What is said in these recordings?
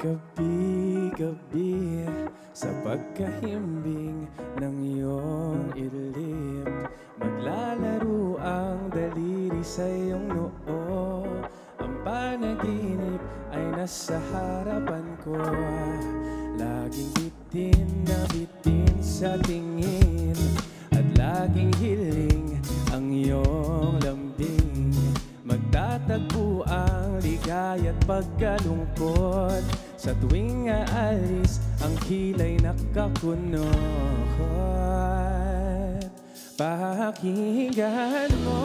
Gabi-gabi sa pagkahimbing ng iyong ilip, maglalaro ang daliri sa iyong noo. Ang panaginip ay nasa harapan ko, laging bitin na bitin sa tingin, at laging hiling ang iyong lambing. Magtatagpo ang ligaya at pagkalungkot sa tuwing aalis ang kilay nakakunot. Pakinggan mo,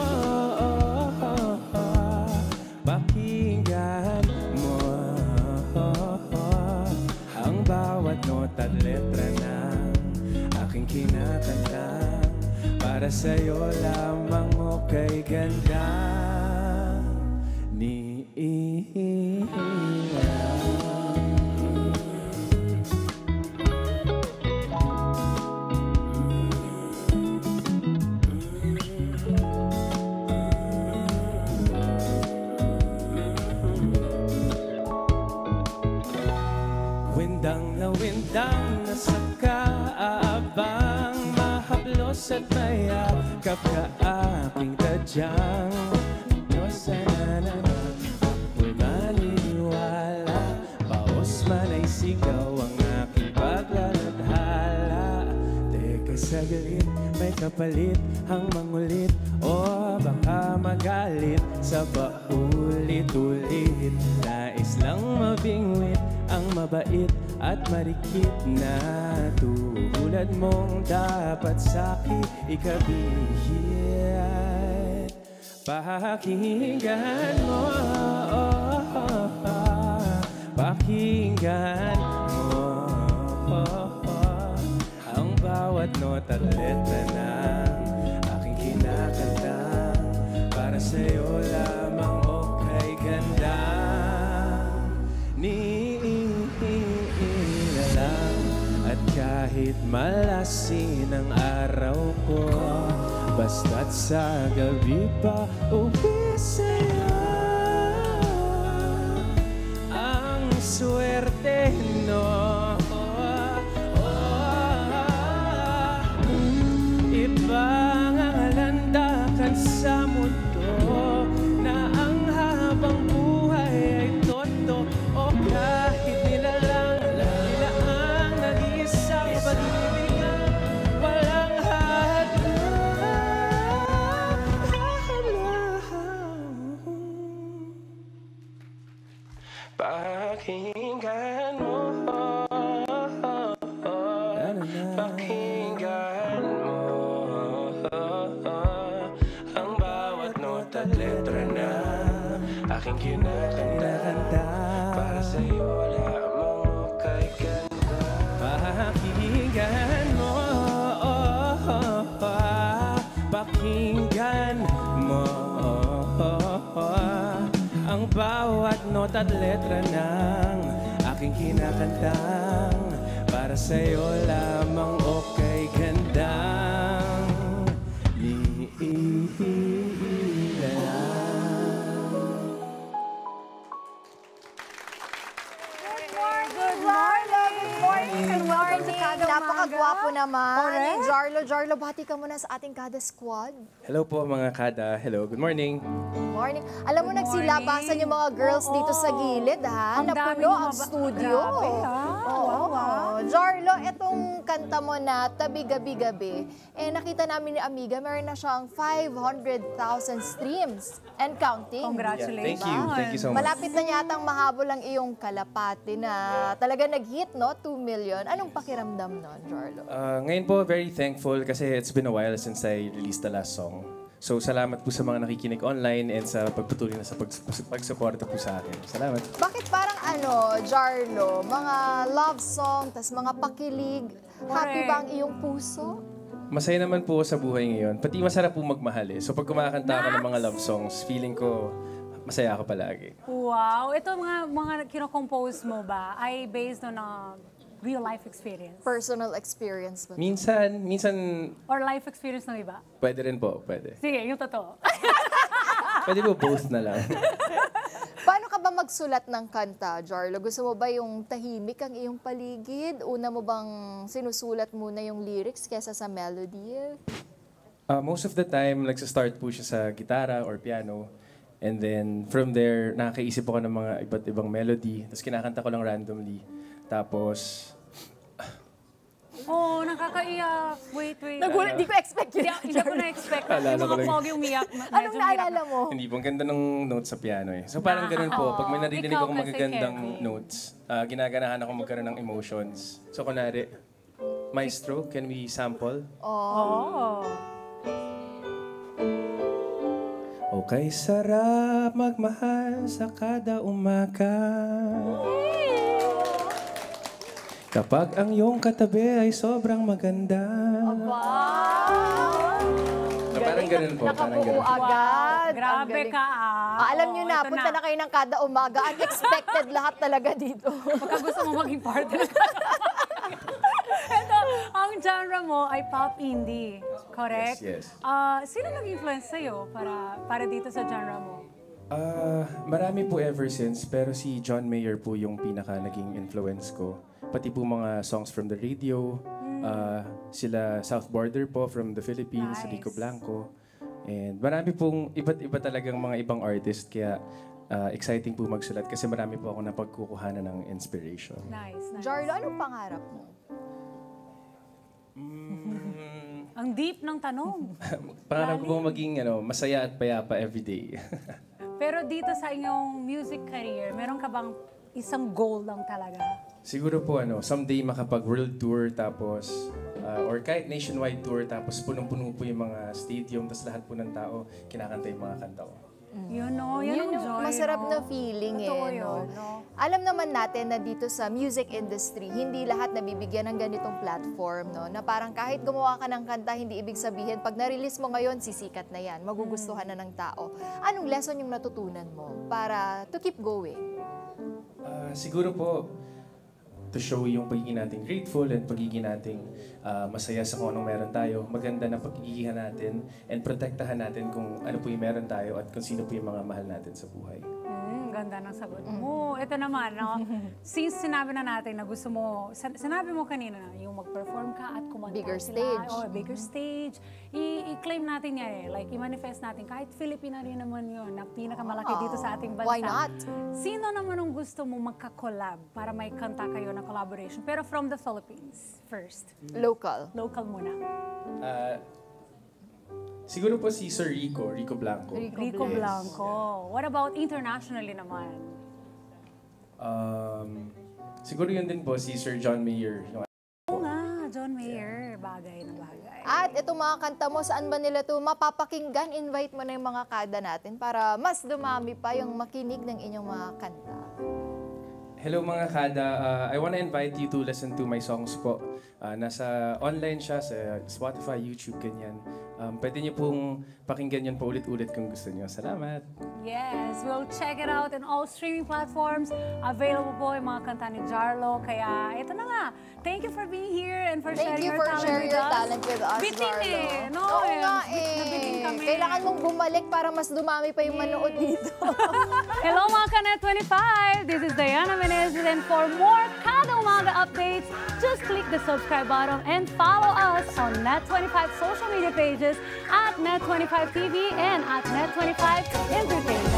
pakinggan mo ang bawat nota at letra ng aking kinakanta. Para sa'yo lamang o kay gandang niilang. Windang na windang nasa kaabang, mahaplos at mayakap ka aking tadyang. Diyos na naman, ako'y maniniwala, paos man ay sigaw ang aking paglaladhala. Teka saglit, may kapalit ang mangulit, o baka magalit sa paulit-ulit. Nais lang mabingwit ang mabait at marikit na tulad mong dapat sa'kin ikabihit. Pakinggan mo, pakinggan mo ang bawat nota at letra ng aking kinakanta. Para sa'yo lamang o kay gandang niilang. At kahit malasin ang araw ko, basta't sa gabi pa uwi sa'yo ang swerte, no? Ibang ang landakan sa mundo, na ang habang buhay ay toto, o kahit nilalang nila ang nag-iisang pag-ibig ang walang hadlang. Pakinggan mo, pakinggan mo ang bawat nota at letra na aking kinakanta. Para sa'yo lamang o kay ganda. Pakinggan mo, pakinggan mo ang bawat nota at letra ng aking kinakantang. Para sa'yo lamang o kay gandang niilang. Good morning! Napakagwapo naman. Correct. Jarlo, bati ka muna sa ating kada squad. Hello po mga kada. Hello, good morning. Good morning. Alam mo, nagsilabasan yung mga girls dito sa gilid, ha? Ang dami Napuno ng ang mga studio. grabe, ha? Wow. Jarlo, etong kanta mo na Tabi Gabi-Gabi, nakita namin ni Amiga, meron na siyang 500,000 streams and counting. Congratulations. Yeah, thank you so much. Malapit na yatang mahabol ang iyong kalapati na talaga nag-hit, no? 2 million. Anong pakiramdam nun, Jarlo? Ngayon po, very thankful kasi it's been a while since I released the last song. So, salamat po sa mga nakikinig online and sa pagpatuloy na sa pagsuporta po sa akin. Salamat. Bakit parang Jarlo, mga love song, tas mga pakilig, happy ba ang iyong puso? Masaya naman po sa buhay ngayon. Pati masarap po magmahal eh. So, pag kumakanta ako ng mga love songs, feeling ko masaya ako palagi. Wow. Ito mga kino-compose mo ba ay based on a real life experience? Personal experience ba? Minsan, Or life experience ng iba? pwede rin po, pwede. Sige, yung totoo. Pwede po both na lang. Paano ka ba magsulat ng kanta, Jarlo? Gusto mo ba yung tahimik ang iyong paligid? Una mo bang sinusulat muna yung lyrics kesa sa melody? Most of the time, nagsa-start po siya sa gitara or piano. And then, from there, nakakaisip ako ng mga iba't ibang melody. Tapos kinakanta ko lang randomly. Tapos, Oh, nakakaiyak. Wait. Nagulat, di ko expect yun. Hindi ko na-expect. Alala Yung ko mga lang. pogi umiyak. Anong naalala mo? hindi po, ang ganda ng notes sa piano eh. So parang ganun po, pag may narinig Ikaw ako kasi, magagandang Kevin. notes, ginaganahan ako magkaroon ng emotions. So kunwari, Maestro, can we sample? Oh. Okay, sarap magmahal sa kada umaga. Kapag ang iyong katabi ay sobrang maganda. Wow! Parang ganun po, parang Nakabuo ganun. agad. Ang Grabe galing. ka Alam nyo na, Ito punta na kayo ng kada umaga. Unexpected lahat talaga dito. Baka gusto mo maging part ng Ito, ang genre mo ay pop indie. Correct? Yes. Sino nag-influence sa'yo para dito sa genre mo? Marami po ever since, pero si John Mayer po yung pinaka naging influence ko. Pati po mga songs from the radio, sila South Border po from the Philippines, Nice. Rico Blanco. And marami pong iba't iba talagang mga ibang artist, kaya exciting po magsulat kasi marami po ako napagkukuhanan ng inspiration. Nice. Jarlo, anong pangarap mo? Ang deep ng tanong. Pangarap ko po maging masaya at payapa everyday. Pero dito sa inyong music career, meron ka bang isang goal lang talaga? Siguro po someday makapag-world tour tapos or kahit nationwide tour tapos punong-puno po yung mga stadium tapos lahat po ng tao kinakanta yung mga kanta ko. Yun ang joy. Masarap no? na feeling Totoo eh. yun, No? no? Alam naman natin na dito sa music industry, hindi lahat nabibigyan ng ganitong platform. No? Na parang kahit gumawa ka ng kanta, hindi ibig sabihin, pag na-release mo ngayon, sisikat na yan. Magugustuhan na ng tao. Anong lesson yung natutunan mo para to keep going? Siguro po, to show yung pagiging natin grateful and pagiging natin masaya sa kung anong meron tayo. Maganda na pagkikihan natin and protektahan natin kung ano po yung meron tayo at kung sino po yung mga mahal natin sa buhay. Ganda ng sagot mo. Ito naman, no? Since sinabi na natin na gusto mo, sinabi mo kanina na yung mag-perform ka at kumanta Bigger sila, stage. Bigger stage. I-claim natin yan eh. Like, i-manifest natin. Kahit Filipina rin naman yun, na pinakamalaki dito sa ating bansa. Why not? Sino naman ang gusto mo magka-collab para may kanta kayo na collaboration? Pero from the Philippines first. Local. Local muna. Siguro po si Sir Rico Blanco. Rico Blanco. What about internationally naman? Siguro yun din po si Sir John Mayer. Oo nga, John Mayer. Bagay na bagay. At itong mga kanta mo, saan ba nila to mapapakinggan? Invite mo na yung mga kada natin para mas dumami pa yung makinig ng inyong mga kanta. Hello mga kada, I wanna invite you to listen to my songs po. Nasa online siya sa Spotify, YouTube, ganyan. Pwede niyo pong pakinggan yun paulit-ulit kung gusto niyo. Salamat! Yes, we'll check it out in all streaming platforms. Available po yung mga kanta ni Jarlo. Kaya ito na nga. Thank you for being here and for Thank sharing you your for talent sharing with your us. talent with us, Bitin Jarlo. eh, no? Oo nga Nabitin eh. kami. Kailangan mong bumalik para mas dumami pa yung manood dito. Hello mga Kanet 25! This is Diana Menezes and for more Kada Umaga updates, just click the subscribe button and follow us on Net25 social media pages at Net25 TV and at Net25 Entertainment.